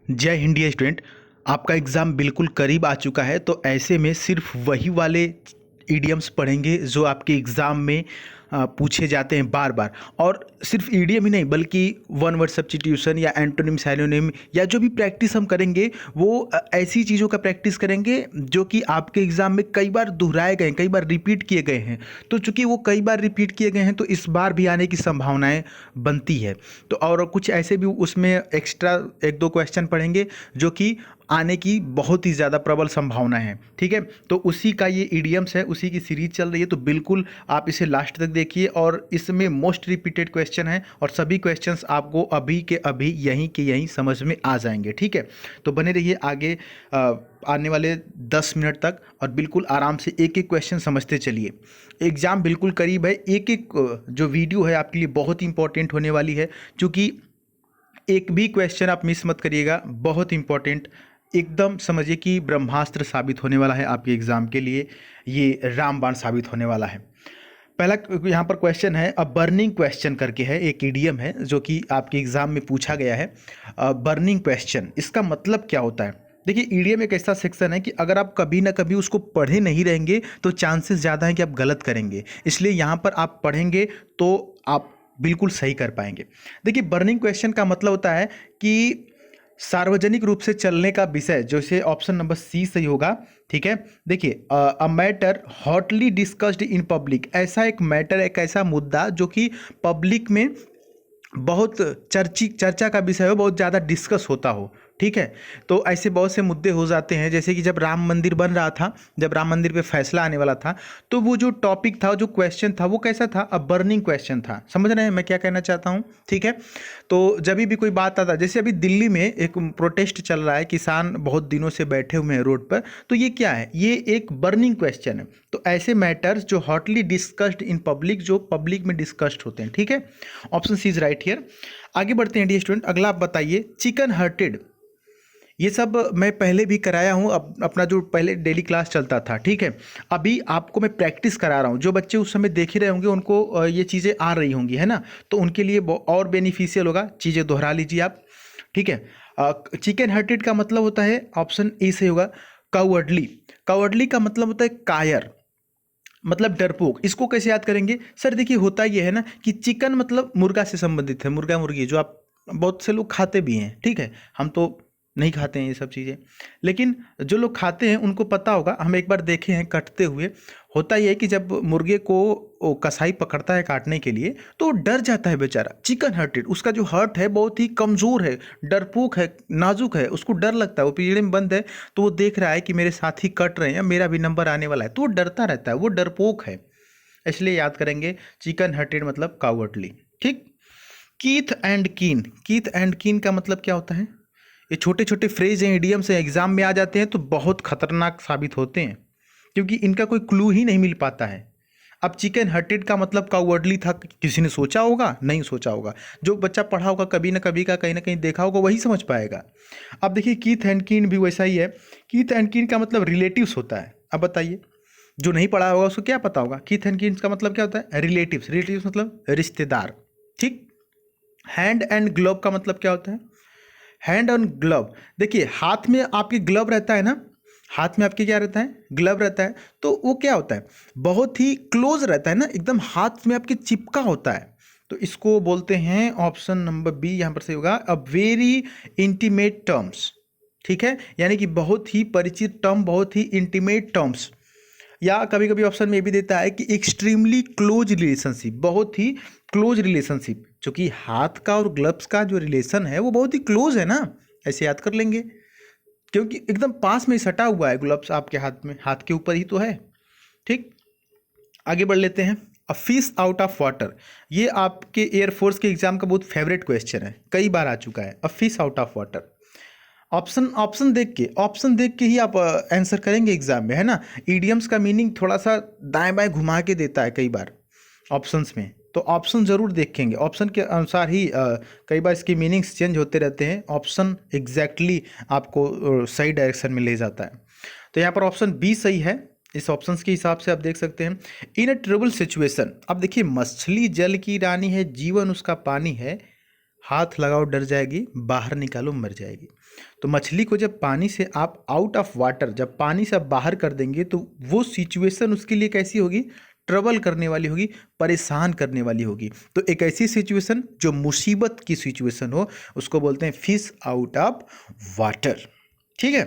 जय Hind dear student. आपका exam बिल्कुल करीब आ चुका है, तो ऐसे में सिर्फ वही वाले ईडियम्स पढ़ेंगे जो आपके एग्ज़ाम में पूछे जाते हैं बार बार। और सिर्फ ईडियम ही नहीं बल्कि वन वर्ड सब्स्टिट्यूशन या एंटोनिम सैनोनिम या जो भी प्रैक्टिस हम करेंगे वो ऐसी चीज़ों का प्रैक्टिस करेंगे जो कि आपके एग्ज़ाम में कई बार दोहराए गए हैं, कई बार रिपीट किए गए हैं। तो चूंकि वो कई बार रिपीट किए गए हैं तो इस बार भी आने की संभावनाएं बनती है। तो और कुछ ऐसे भी उसमें एक्स्ट्रा एक दो क्वेश्चन पढ़ेंगे जो कि आने की बहुत ही ज़्यादा प्रबल संभावना है। ठीक है, तो उसी का ये ईडियम्स है, उसी की सीरीज चल रही है, तो बिल्कुल आप इसे लास्ट तक देखिए। और इसमें मोस्ट रिपीटेड क्वेश्चन है और सभी क्वेश्चंस आपको अभी के अभी यहीं के यहीं समझ में आ जाएंगे। ठीक है, तो बने रहिए आगे आने वाले 10 मिनट तक और बिल्कुल आराम से एक एक क्वेश्चन समझते चलिए। एग्ज़ाम बिल्कुल करीब है, एक एक जो वीडियो है आपके लिए बहुत इंपॉर्टेंट होने वाली है, क्योंकि एक भी क्वेश्चन आप मिस मत करिएगा, बहुत इंपॉर्टेंट। एकदम समझिए कि ब्रह्मास्त्र साबित होने वाला है आपके एग्ज़ाम के लिए, ये रामबाण साबित होने वाला है। पहला यहाँ पर क्वेश्चन है, अ बर्निंग क्वेश्चन करके है, एक ईडियम है जो कि आपके एग्ज़ाम में पूछा गया है। बर्निंग क्वेश्चन, इसका मतलब क्या होता है? देखिए, ईडियम एक ऐसा सेक्शन है कि अगर आप कभी ना कभी उसको पढ़े नहीं रहेंगे तो चांसेस ज़्यादा हैं कि आप गलत करेंगे, इसलिए यहाँ पर आप पढ़ेंगे तो आप बिल्कुल सही कर पाएंगे। देखिए, बर्निंग क्वेश्चन का मतलब होता है कि सार्वजनिक रूप से चलने का विषय, जैसे ऑप्शन नंबर सी सही होगा। ठीक है, देखिए, a matter hotly discussed in public, ऐसा एक मैटर, एक ऐसा मुद्दा जो कि पब्लिक में बहुत चर्चा का विषय हो, बहुत ज़्यादा डिस्कस होता हो। ठीक है, तो ऐसे बहुत से मुद्दे हो जाते हैं, जैसे कि जब राम मंदिर बन रहा था, जब राम मंदिर पे फैसला आने वाला था, तो वो जो टॉपिक था, जो क्वेश्चन था, वो कैसा था? अब बर्निंग क्वेश्चन था। समझ रहे हैं मैं क्या कहना चाहता हूँ? ठीक है, तो जब भी कोई बात आता, जैसे अभी दिल्ली में एक प्रोटेस्ट चल रहा है, किसान बहुत दिनों से बैठे हुए हैं रोड पर, तो ये क्या है? ये एक बर्निंग क्वेश्चन है। तो ऐसे मैटर्स जो हॉटली डिस्कस्ड इन पब्लिक, जो पब्लिक में डिस्कस्ड होते हैं। ठीक है, option C is right here. आगे बढ़ते हैं डियर स्टूडेंट, अगला आप बताइए, चिकन हार्टेड। ये सब मैं पहले भी कराया हूँ, अपना जो पहले डेली क्लास चलता था। ठीक है, अभी आपको मैं प्रैक्टिस करा रहा हूँ, जो बच्चे उस समय देख ही रहे होंगे उनको ये चीज़ें आ रही होंगी, है ना, तो उनके लिए और बेनिफिशियल होगा, चीज़ें दोहरा लीजिए आप। ठीक है, चिकन हार्टेड का मतलब होता है, ऑप्शन ए से होगा, कावर्डली। कावर्डली का मतलब होता है कायर, मतलब डरपोक। इसको कैसे याद करेंगे सर? देखिए, होता ये है ना कि चिकन मतलब मुर्गा से संबंधित है, मुर्गा मुर्गी जो आप बहुत से लोग खाते भी हैं। ठीक है, हम तो नहीं खाते हैं ये सब चीज़ें, लेकिन जो लोग खाते हैं उनको पता होगा, हम एक बार देखे हैं कटते हुए। होता यह है कि जब मुर्गे को वो कसाई पकड़ता है काटने के लिए, तो वो डर जाता है बेचारा। चिकन हार्टेड, उसका जो हार्ट है बहुत ही कमज़ोर है, डरपोक है, नाजुक है, उसको डर लगता है, वो पिंजड़े में बंद है, तो वो देख रहा है कि मेरे साथी कट रहे हैं या मेरा भी नंबर आने वाला है, तो वो डरता रहता है, वो डरपोक है। इसलिए याद करेंगे चिकन हार्टेड मतलब कावर्डली। ठीक, कीथ एंड कीन। कीथ एंड कीन का मतलब क्या होता है? ये छोटे छोटे फ्रेज हैं, इडियम्स हैं, एग्जाम में आ जाते हैं तो बहुत खतरनाक साबित होते हैं, क्योंकि इनका कोई क्लू ही नहीं मिल पाता है। अब चिकन हर्टेड का मतलब कावर्डली था, किसी ने सोचा होगा? नहीं सोचा होगा। जो बच्चा पढ़ा होगा कभी ना कभी का, कहीं ना कहीं देखा होगा, वही समझ पाएगा। अब देखिए, कीथ एंड कीन भी वैसा ही है। कीथ एंड कीन का मतलब रिलेटिव्स होता है। अब बताइए, जो नहीं पढ़ा होगा उसको क्या पता होगा? कीथ एंड कीन का मतलब क्या होता है? रिलेटिव्स। रिलेटिव्स मतलब रिश्तेदार। ठीक, हैंड एंड ग्लोव का मतलब क्या होता है? हैंड एंड ग्लव, देखिए, हाथ में आपके ग्लव रहता है ना, हाथ में आपके क्या रहता है? ग्लव रहता है, तो वो क्या होता है? बहुत ही क्लोज रहता है ना, एकदम हाथ में आपके चिपका होता है। तो इसको बोलते हैं, ऑप्शन नंबर बी यहाँ पर सही होगा, अ वेरी इंटीमेट टर्म्स। ठीक है, यानी कि बहुत ही परिचित टर्म, बहुत ही इंटीमेट टर्म्स। या कभी कभी ऑप्शन में भी देता है कि एक्सट्रीमली क्लोज रिलेशनशिप, बहुत ही क्लोज रिलेशनशिप। क्योंकि हाथ का और ग्लव्स का जो रिलेशन है वो बहुत ही क्लोज है ना, ऐसे याद कर लेंगे, क्योंकि एकदम पास में सटा हुआ है ग्लव्स आपके हाथ में, हाथ के ऊपर ही तो है। ठीक, आगे बढ़ लेते हैं। A fish out of water, ये आपके एयरफोर्स के एग्जाम का बहुत फेवरेट क्वेश्चन है, कई बार आ चुका है। A fish out of water, option देख के ही आप आंसर करेंगे एग्जाम में, है ना। ईडियम्स का मीनिंग थोड़ा सा दाएं बाएं घुमा के देता है कई बार ऑप्शंस में, तो ऑप्शन जरूर देखेंगे, ऑप्शन के अनुसार ही कई बार इसकी मीनिंग्स चेंज होते रहते हैं। ऑप्शन एग्जैक्टली आपको सही डायरेक्शन में ले जाता है। तो यहाँ पर ऑप्शन बी सही है। इस ऑप्शंस के हिसाब से आप देख सकते हैं, इन अ ट्रबल सिचुएशन। अब देखिए, मछली जल की रानी है, जीवन उसका पानी है, हाथ लगाओ डर जाएगी, बाहर निकालो मर जाएगी। तो मछली को जब पानी से आप आउट ऑफ वाटर, जब पानी से आप बाहर कर देंगे तो वो सिचुएशन उसके लिए कैसी होगी, ट्रबल करने वाली होगी, परेशान करने वाली होगी। तो एक ऐसी सिचुएशन जो मुसीबत की सिचुएशन हो उसको बोलते हैं फिश आउट ऑफ वाटर। ठीक है,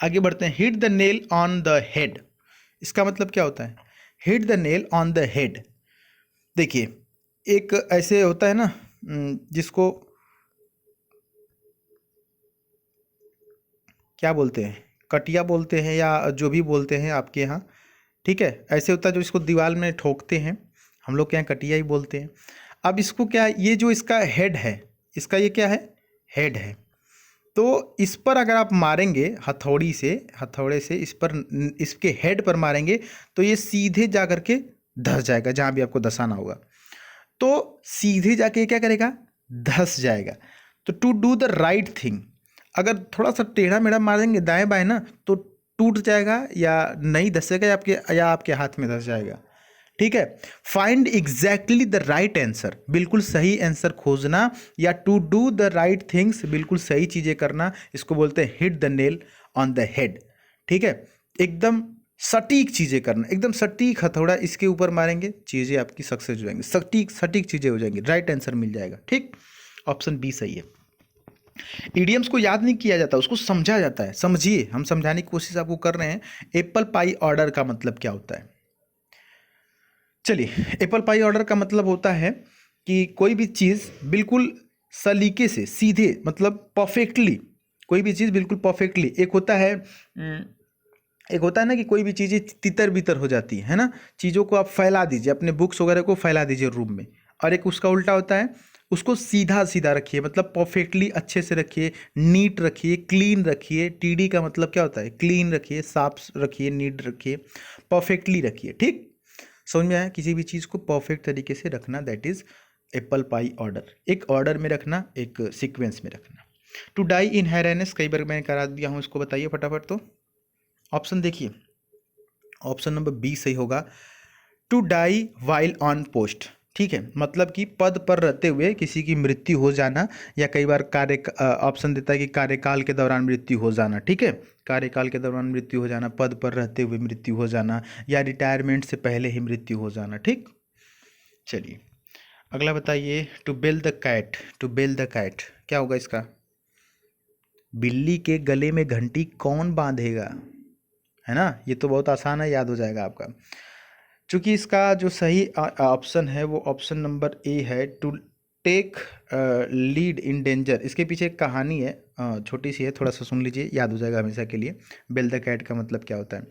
आगे बढ़ते हैं। Hit the nail on the head, इसका मतलब क्या होता है? Hit the nail on the head, देखिए एक ऐसे होता है ना जिसको क्या बोलते हैं, कटिया बोलते हैं या जो भी बोलते हैं आपके यहाँ, ठीक है, ऐसे होता है जो इसको दीवार में ठोकते हैं, हम लोग के यहाँ कटिया ही बोलते हैं। अब इसको क्या, ये जो इसका हेड है, इसका ये क्या है, हेड है, तो इस पर अगर आप मारेंगे हथौड़ी से, हथौड़े से इस पर, इसके हेड पर मारेंगे तो ये सीधे जा करके धस जाएगा, जहाँ भी आपको धसाना होगा तो सीधे जाके ये क्या करेगा, धस जाएगा। तो to do the right thing, अगर थोड़ा सा टेढ़ा मेढ़ा मारेंगे दाएं बाएं ना तो टूट जाएगा या नहीं धसेगा या आपके हाथ में धस जाएगा। ठीक है, find exactly the right answer, बिल्कुल सही आंसर खोजना, या to do the right things, बिल्कुल सही चीज़ें करना, इसको बोलते हैं hit the nail on the head. ठीक है, एकदम सटीक चीज़ें करना, एकदम सटीक हथौड़ा इसके ऊपर मारेंगे, चीज़ें आपकी सक्सेस हो जाएंगी, सटीक सटीक चीज़ें हो जाएंगी, राइट आंसर मिल जाएगा। ठीक, ऑप्शन बी सही है। इडियम्स को याद नहीं किया जाता, उसको समझा जाता है। समझिए, हम समझाने की कोशिश आपको कर रहे हैं। एप्पल पाई ऑर्डर का मतलब क्या होता है? चलिए, एप्पल पाई ऑर्डर का मतलब होता है कि कोई भी चीज़ बिल्कुल सलीके से, सीधे, मतलब परफेक्टली, कोई भी चीज़ बिल्कुल परफेक्टली। एक होता है ना कि कोई भी चीज़ें तितर बितर हो जाती है ना, चीज़ों को आप फैला दीजिए, अपने बुक्स वगैरह को फैला दीजिए रूम में, और एक उसका उल्टा होता है, उसको सीधा सीधा रखिए, मतलब परफेक्टली अच्छे से रखिए, नीट रखिए, क्लीन रखिए। टीडी का मतलब क्या होता है? क्लीन रखिए, साफ रखिए, नीट रखिए, परफेक्टली रखिए। ठीक, समझ में आया? किसी भी चीज़ को परफेक्ट तरीके से रखना, that is apple pie order. एक ऑर्डर में रखना, एक सीक्वेंस में रखना। टू डाई इन हैरेनेस, कई बार मैंने करा दिया हूँ, इसको बताइए फटाफट। तो ऑप्शन देखिए, ऑप्शन नंबर बी सही होगा, to die while on post. ठीक है, मतलब कि पद पर रहते हुए किसी की मृत्यु हो जाना, या कई बार ऑप्शन देता है कि कार्यकाल के दौरान मृत्यु हो जाना। ठीक है, कार्यकाल के दौरान मृत्यु हो जाना, पद पर रहते हुए मृत्यु हो जाना, या रिटायरमेंट से पहले ही मृत्यु हो जाना। ठीक, चलिए अगला बताइए। To bell the cat, to bell the cat क्या होगा इसका? बिल्ली के गले में घंटी कौन बांधेगा, है ना? ये तो बहुत आसान है, याद हो जाएगा आपका। चूँकि इसका जो सही ऑप्शन है वो ऑप्शन नंबर ए है, to take lead in danger. इसके पीछे एक कहानी है, छोटी सी है, थोड़ा सा सुन लीजिए, याद हो जाएगा हमेशा के लिए। बेल द कैट का मतलब क्या होता है,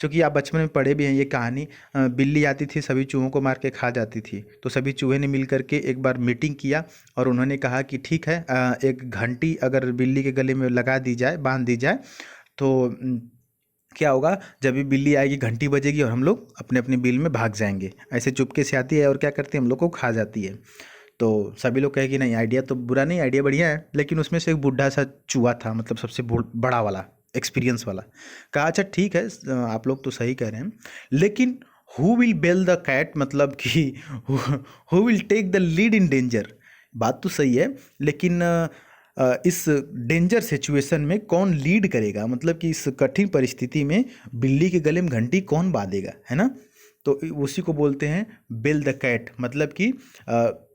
चूँकि आप बचपन में पढ़े भी हैं ये कहानी। बिल्ली आती थी, सभी चूहों को मार के खा जाती थी, तो सभी चूहे ने मिल करके एक बार मीटिंग किया और उन्होंने कहा कि ठीक है, एक घंटी अगर बिल्ली के गले में लगा दी जाए, बांध दी जाए, तो क्या होगा, जब भी बिल्ली आएगी घंटी बजेगी और हम लोग अपने अपने बिल में भाग जाएंगे। ऐसे चुपके से आती है और क्या करती है, हम लोग को खा जाती है। तो सभी लोग कहे कि नहीं, आइडिया तो बुरा नहीं, आइडिया बढ़िया है। लेकिन उसमें से एक बूढ़ा सा चूहा था, मतलब सबसे बड़ा वाला, एक्सपीरियंस वाला, कहा अच्छा ठीक है, आप लोग तो सही कह रहे हैं, लेकिन who will bell the cat, मतलब कि who will take the lead in danger. बात तो सही है, लेकिन इस डेंजर सिचुएशन में कौन लीड करेगा, मतलब कि इस कठिन परिस्थिति में बिल्ली के गले में घंटी कौन बांधेगा, है ना? तो उसी को बोलते हैं बेल द कैट, मतलब कि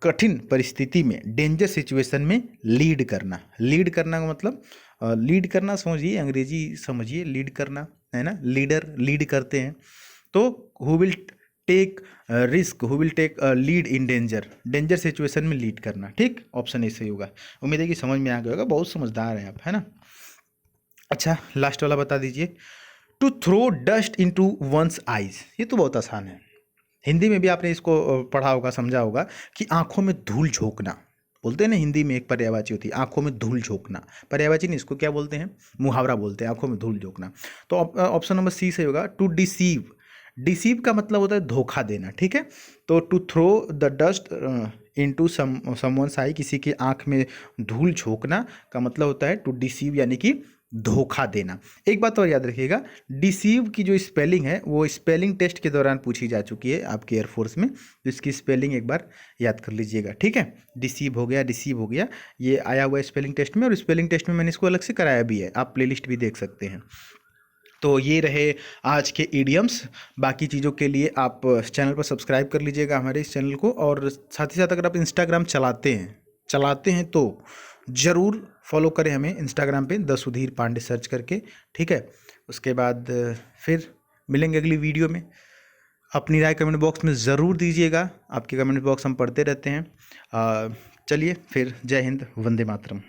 कठिन परिस्थिति में, डेंजर सिचुएशन में लीड करना। लीड करना का मतलब, लीड करना समझिए, अंग्रेजी समझिए, लीड करना, है ना? लीडर लीड करते हैं। तो who will take risk, who will take lead in danger, danger situation में लीड करना। ठीक, ऑप्शन ए सही होगा। उम्मीद है कि समझ में आ गया होगा, बहुत समझदार हैं आप, है ना? अच्छा, लास्ट वाला बता दीजिए। To throw dust into one's eyes, ये तो बहुत आसान है, हिंदी में भी आपने इसको पढ़ा होगा, समझा होगा, कि आंखों में धूल झोंकना। बोलते हैं ना, हिंदी में एक पर्यायवाची होती है, आंखों में धूल झोंकना। पर्यायवाची नहीं, इसको क्या बोलते हैं, मुहावरा बोलते हैं, आंखों में धूल झोंकना। तो ऑप्शन नंबर सी सही होगा, टू डिसीव। डिसीव का मतलब होता है धोखा देना। ठीक है, तो to throw the dust into someone's eye, किसी की आंख में धूल झोंकना का मतलब होता है टू डिसीव, यानी कि धोखा देना। एक बात और याद रखिएगा, डिसीव की जो स्पेलिंग है वो स्पेलिंग टेस्ट के दौरान पूछी जा चुकी है आपके एयरफोर्स में, तो इसकी स्पेलिंग एक बार याद कर लीजिएगा, ठीक है। डिसीव हो गया, रिसीव हो गया, ये आया हुआ है स्पेलिंग टेस्ट में, और स्पेलिंग टेस्ट में मैंने इसको अलग से कराया भी है, आप प्लेलिस्ट भी देख सकते हैं। तो ये रहे आज के इडियम्स। बाकी चीज़ों के लिए आप चैनल पर सब्सक्राइब कर लीजिएगा हमारे इस चैनल को, और साथ ही साथ अगर आप इंस्टाग्राम चलाते हैं तो ज़रूर फॉलो करें हमें इंस्टाग्राम पे, द सुधीर पांडे सर्च करके, ठीक है। उसके बाद फिर मिलेंगे अगली वीडियो में। अपनी राय कमेंट बॉक्स में ज़रूर दीजिएगा, आपके कमेंट बॉक्स हम पढ़ते रहते हैं। चलिए फिर, जय हिंद, वंदे मातरम।